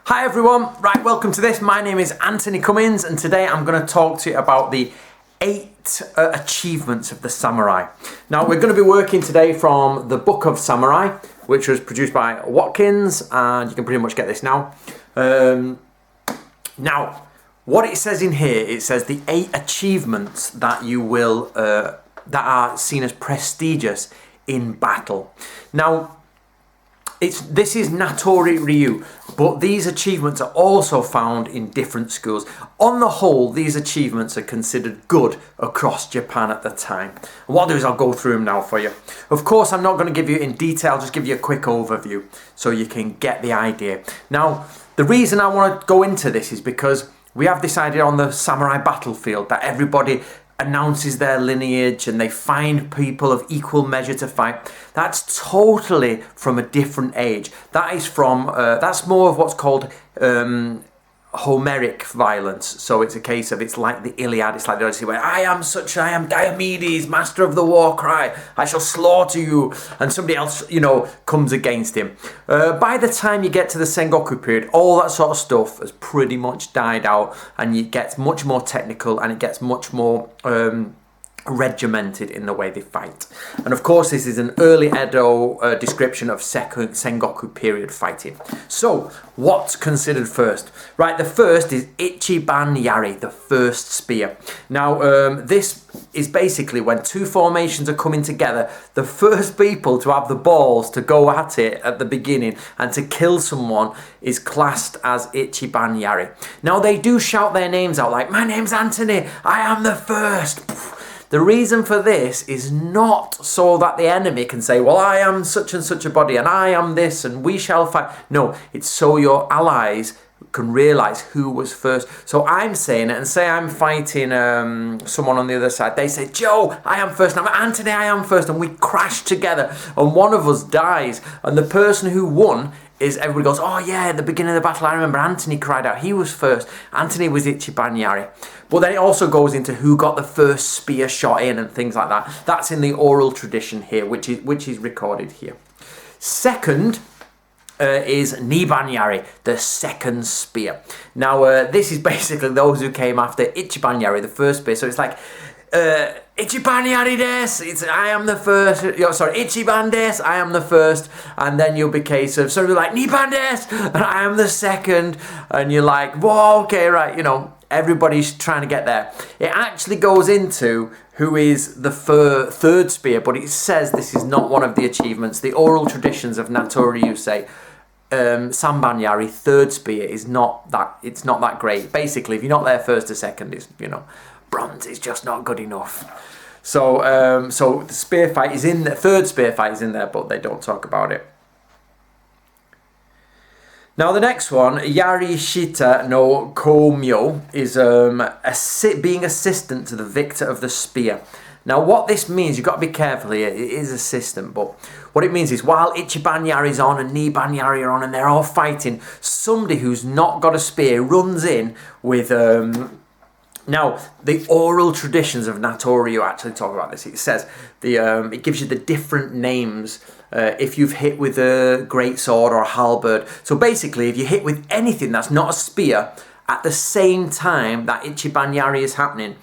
Hi everyone, right, welcome to this. My name is Antony Cummins and today I'm going to talk to you about the 8 achievements of the samurai. Now we're going to be working today from the Book of Samurai, which was produced by Watkins, and you can pretty much get this now. Now, what it says in here, it says the 8 achievements that you will, that are seen as prestigious in battle. Now, this is Natori Ryu, but these achievements are also found in different schools. On the whole, these achievements are considered good across Japan at the time. And what I'll do is I'll go through them now for you. Of course, I'm not going to give you in detail, just give you a quick overview so you can get the idea. Now, the reason I want to go into this is because we have this idea on the samurai battlefield that everybody announces their lineage and they find people of equal measure to fight. That's totally from a different age. That is from that's more of what's called Homeric violence. So it's a case of, it's like the Iliad, it's like the Odyssey, where I am Diomedes, master of the war cry, I shall slaughter you, and somebody else, comes against him. By the time you get to the Sengoku period, all that sort of stuff has pretty much died out, and it gets much more technical, and it gets much more regimented in the way they fight. And of course, this is an early Edo description of Sengoku period fighting. So, what's considered first? Right, the first is Ichiban Yari, the first spear. Now, this is basically when 2 formations are coming together, the first people to have the balls to go at it at the beginning and to kill someone is classed as Ichiban Yari. Now, they do shout their names out like, my name's Antony, I am the first. The reason for this is not so that the enemy can say, well, I am such and such a body and I am this and we shall fight. No, it's so your allies can realise who was first. So I'm saying it, and say I'm fighting someone on the other side. They say, Joe, I am first. And I'm Antony, I am first. And we crash together and one of us dies. And the person who won is, everybody goes, oh yeah, at the beginning of the battle, I remember Antony cried out. He was first. Antony was Ichiban Yari. But then it also goes into who got the first spear shot in and things like that. That's in the oral tradition here, which is recorded here. Second is Niban Yari, the second spear. Now, this is basically those who came after Ichiban Yari, the first spear. So it's like, Ichiban Yari desu, I am the first, Ichiban desu, I am the first, and then you'll be case of somebody like Niban desu, and I am the second, and you're like, whoa, okay, right, everybody's trying to get there. It actually goes into who is the third spear, but it says this is not one of the achievements. The oral traditions of Natori say Samban Yari, third spear, is not that great. Basically, if you're not there first or second, is bronze is just not good enough. So so the spear fight is in the third spear fight is in there, but they don't talk about it. Now the next one, Yari Shita no Komyo, is being assistant to the victor of the spear. Now what this means, you've got to be careful here, it is assistant, but what it means is while Ichiban Yari's on and Niban Yari are on and they're all fighting, somebody who's not got a spear runs in with... Now, the oral traditions of Natori actually talk about this. It says, it gives you the different names if you've hit with a great sword or a halberd. So basically, if you hit with anything that's not a spear, at the same time that Ichiban Yari is happening,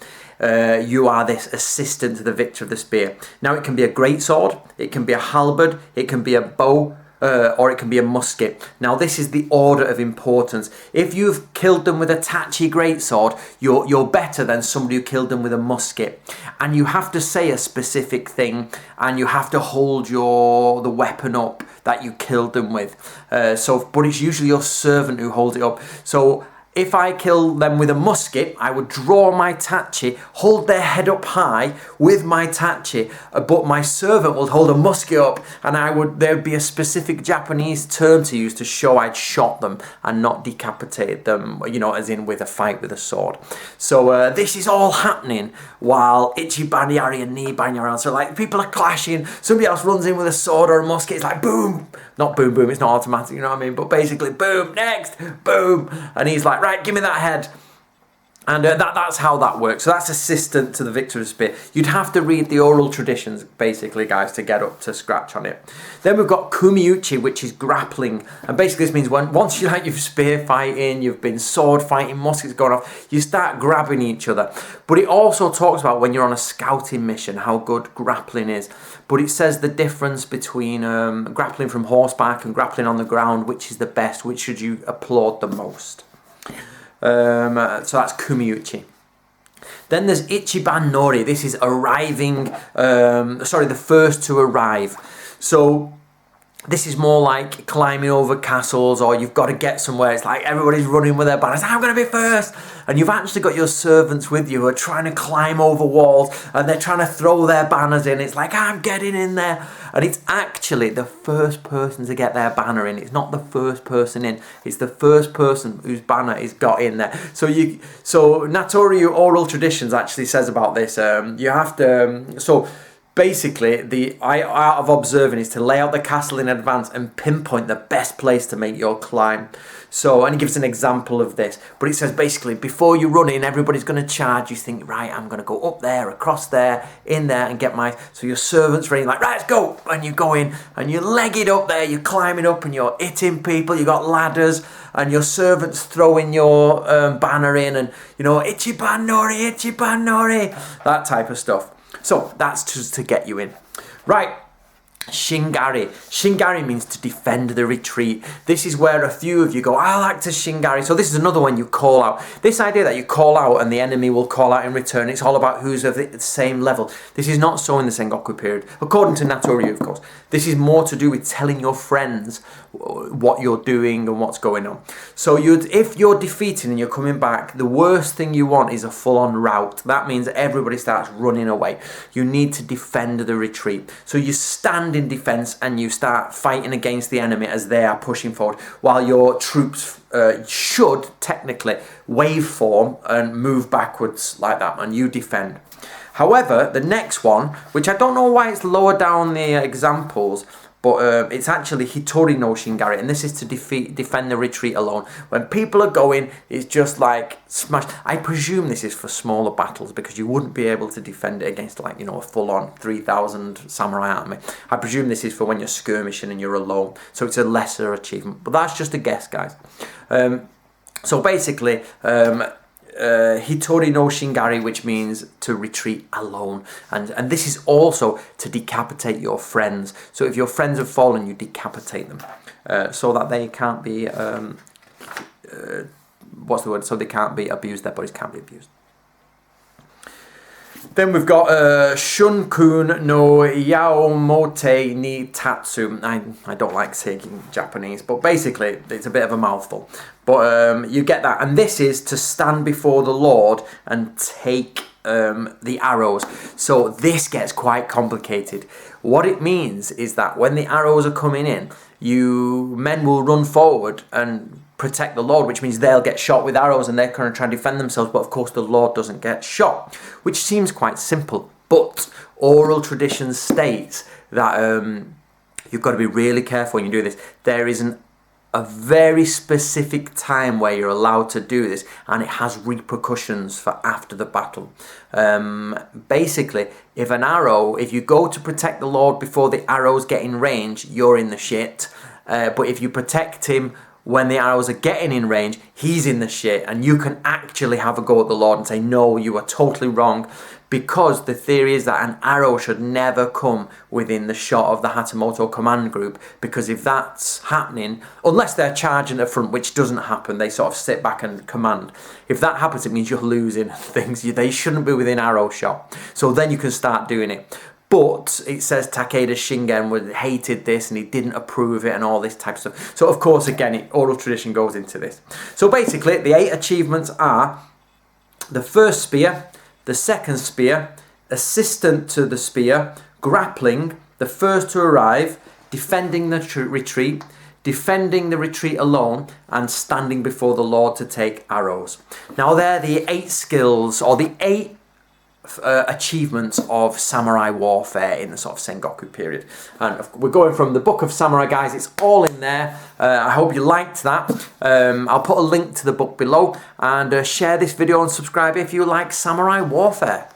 you are this assistant to the victor of the spear. Now, it can be a great sword, it can be a halberd, it can be a bow, or it can be a musket. Now this is the order of importance. If you've killed them with a Tachi greatsword, you're better than somebody who killed them with a musket. And you have to say a specific thing, and you have to hold the weapon up that you killed them with. But it's usually your servant who holds it up. So if I kill them with a musket, I would draw my tachi, hold their head up high with my tachi, but my servant would hold a musket up, and there would be a specific Japanese term to use to show I'd shot them and not decapitated them, as in with a fight with a sword. So this is all happening while Ichiban Yari and Niban Yari are on. So like people are clashing, somebody else runs in with a sword or a musket, it's like boom, not boom boom, it's not automatic, you know what I mean, but basically boom, next, boom, and he's like, right, give me that head. And that's how that works. So that's assistant to the victor of the spear. You'd have to read the oral traditions, basically, guys, to get up to scratch on it. Then we've got kumiuchi, which is grappling. And basically this means once you've spear fighting, you've been sword fighting, muskets going off, you start grabbing each other. But it also talks about when you're on a scouting mission, how good grappling is. But it says the difference between grappling from horseback and grappling on the ground, which is the best, which should you applaud the most. So that's kumiuchi. Then there's ichiban nori. This is arriving, the first to arrive. So this is more like climbing over castles, or you've got to get somewhere. It's like everybody's running with their banners. I'm going to be first. And you've actually got your servants with you who are trying to climb over walls, and they're trying to throw their banners in. It's like, I'm getting in there. And it's actually the first person to get their banner in. It's not the first person in. It's the first person whose banner is got in there. So Natoryu oral traditions actually says about this. You have to... Basically, the art of observing is to lay out the castle in advance and pinpoint the best place to make your climb. So, and he gives an example of this. But it says basically, before you run in, everybody's going to charge. You think, right, I'm going to go up there, across there, in there, and get my... So your servant's ready, like, right, let's go. And you go in, and you leg it up there, you're climbing up, and you're hitting people, you've got ladders, and your servant's throwing your banner in, and, ichiban nori, that type of stuff. So that's just to get you in. Right, shingari. Shingari means to defend the retreat. This is where a few of you go, I like to shingari. So this is another one you call out. This idea that you call out and the enemy will call out in return, it's all about who's of the same level. This is not so in the Sengoku period, according to Natoryu, of course. This is more to do with telling your friends what you're doing and what's going on. So if you're defeated and you're coming back, the worst thing you want is a full-on rout. That means everybody starts running away. You need to defend the retreat. So you stand in defense and you start fighting against the enemy as they are pushing forward, while your troops should technically waveform and move backwards like that, and you defend. However, the next one, which I don't know why it's lower down the examples, but it's actually Hitori no Shingari, and this is to defend the retreat alone. When people are going, it's just like smash. I presume this is for smaller battles, because you wouldn't be able to defend it against a full-on 3,000 samurai army. I presume this is for when you're skirmishing and you're alone, so it's a lesser achievement. But that's just a guess, guys. So basically... Hitori no Shingari, which means to retreat alone, and this is also to decapitate your friends. So if your friends have fallen, you decapitate them, so that they can't be so they can't be abused, their bodies can't be abused. Then we've got Shunkun no Yaomote ni Tatsu. I don't like saying Japanese, but basically it's a bit of a mouthful. But you get that. And this is to stand before the Lord and take the arrows. So this gets quite complicated. What it means is that when the arrows are coming in, men will run forward and protect the Lord, which means they'll get shot with arrows and they're going to try and defend themselves, but of course the Lord doesn't get shot, which seems quite simple. But oral tradition states that you've got to be really careful when you do this. There is a very specific time where you're allowed to do this, and it has repercussions for after the battle. Basically, if you go to protect the Lord before the arrows get in range, you're in the shit. But if you protect him when the arrows are getting in range, he's in the shit, and you can actually have a go at the Lord and say, no, you are totally wrong, because the theory is that an arrow should never come within the shot of the Hatamoto command group, because if that's happening, unless they're charging at front, which doesn't happen, they sort of sit back and command. If that happens, it means you're losing things. They shouldn't be within arrow shot. So then you can start doing it. But it says Takeda Shingen hated this and he didn't approve it and all this type of stuff. So of course, again, oral tradition goes into this. So basically, the 8 achievements are the first spear, the second spear, assistant to the spear, grappling, the first to arrive, defending the retreat, defending the retreat alone, and standing before the Lord to take arrows. Now they're the 8 skills, or the 8 achievements of samurai warfare in the sort of Sengoku period. And we're going from the Book of Samurai, guys. It's all in there. I hope you liked that. I'll put a link to the book below, and share this video and subscribe if you like samurai warfare.